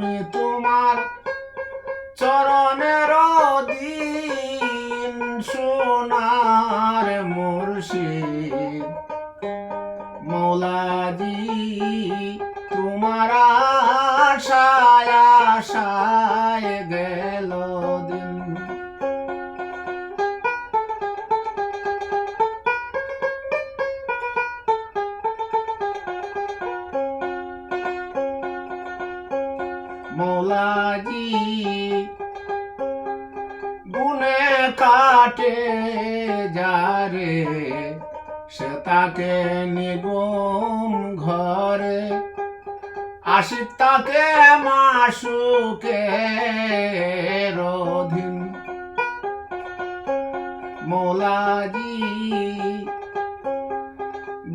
আমি তোমার চরণের অধীন সোনার মুর্শিদ মৌলাজি তোমার আশায় আশায় গেল দিন। মৌলাজি গুনে কাটে যারে সে তাকে নিগম ঘরে আশিক তাকে মাসুকে রধিন। মৌলাজি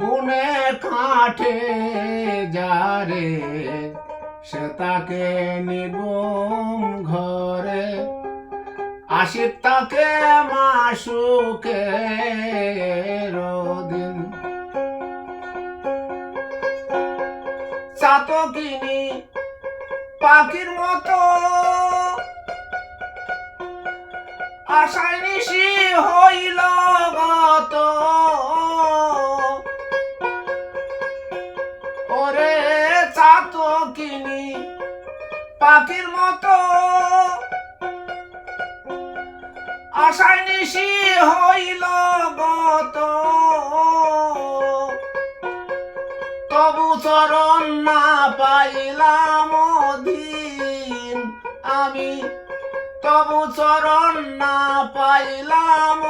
গুনে কাটে যারে সে তাকে নিগম ঘরে আশিক তাকে মাসুকে রদিন। চাতকিনী পাখির মতো আশায় নিশি হইল গত। ওরে চাতকিনী পাখির মতো আশায় নিশি হইল গত। তবু চরণ না পাইলাম দিন আমি, তবু চরণ না পাইলাম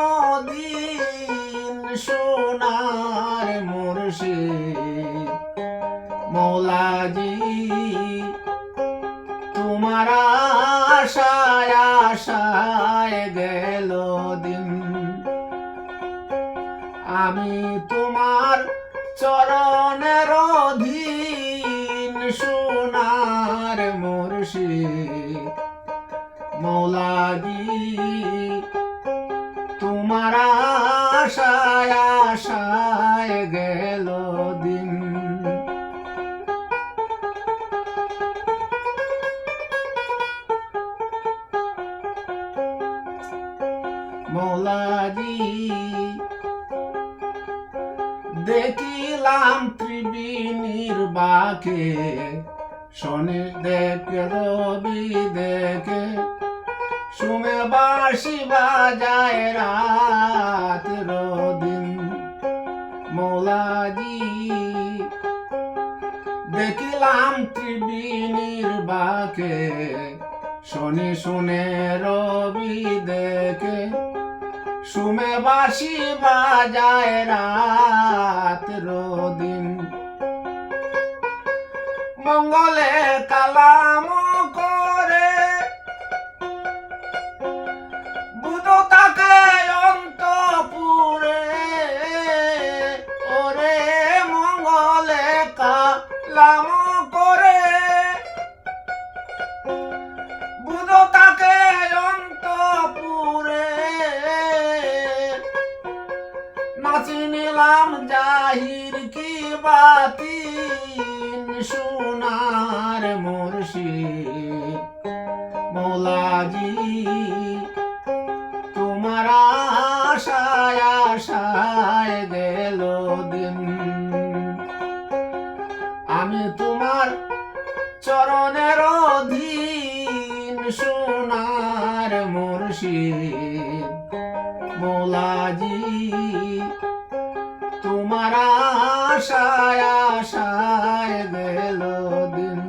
দিন সোনার মুর্শিদ মৌলাজি তোমার আশায় আশায় গেল দিন। আমি তোমার চরণের অধীন সোনার মুর্শিদ মৌলাজি তোমার আশায় আশায় গেল দিন। মৌলাজি দেখিলাম ত্রিবেণীর বাকে শনি দেখে রবি দেখে সুমে বাঁশি বাজায় রাত রদিন। মৌলাজি দেখিলাম ত্রিবেণীর বাকে শনি শুনে রবি দেখে সুমে বাঁশি বাজায় রাত রদিন। মঙ্গলে কালাম করে বুধ তাকে অন্তপুরে। ওরে মঙ্গলে কালাম করে বুধ তাকে অন্তপুরে। নাচি নিলাম জাহির কি বাতিন সোনার মুর্শিদ মৌলাজি তোমার আশায় আশায় গেল দিন। আমি তোমার চরণের অধীন সোনার মুর্শিদ মৌলাজি তোমার আশায় আশায় গেল দিন।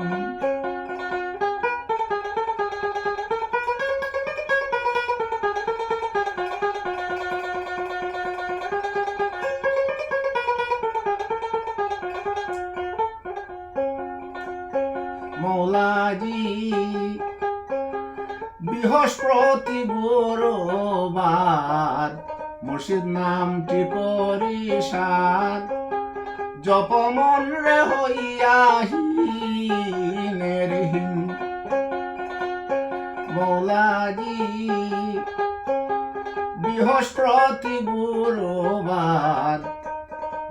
মৌলাজি বৃহস্পতি গুরুবার মুর্শিদ নামটি করি সার জপ মন রে হইয়া হীনের হীন। মৌলাজি বৃহস্পতি গুরুবার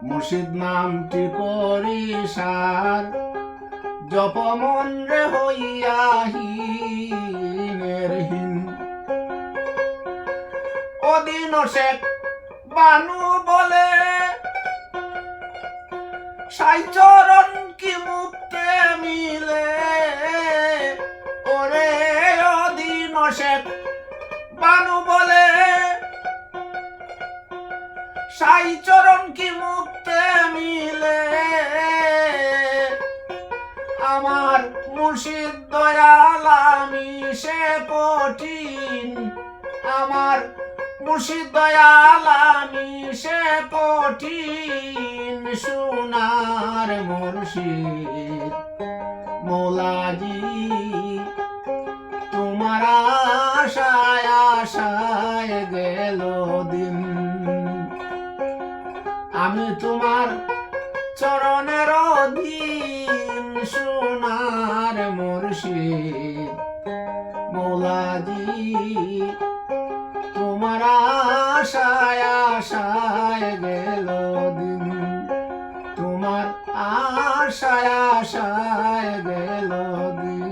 মুর্শিদ নামটি করি সার জপ মন রে হইয়া হীনের হীন। অদিন শেখ বানু বলে সাই চরণ কি মুক্তে মিলে। ওরে অদিন শেখ বানু বলে সাই চরণ কি মুক্তে মিলে। আমার মুর্শিদ দয়াল আমি সে কঠিন, আমার মুর্শিদ দয়াল আমি সে কঠিন। সোনার মুর্শিদ মৌলাজি তোমার আশায় আশায় গেল দিন। আমি তোমার চরণের অধীন, সোনার মুর্শিদ মৌলাজি তোমার আশায় আশায় গেল দিন, তোমার আশায় আশায় গেল দিন।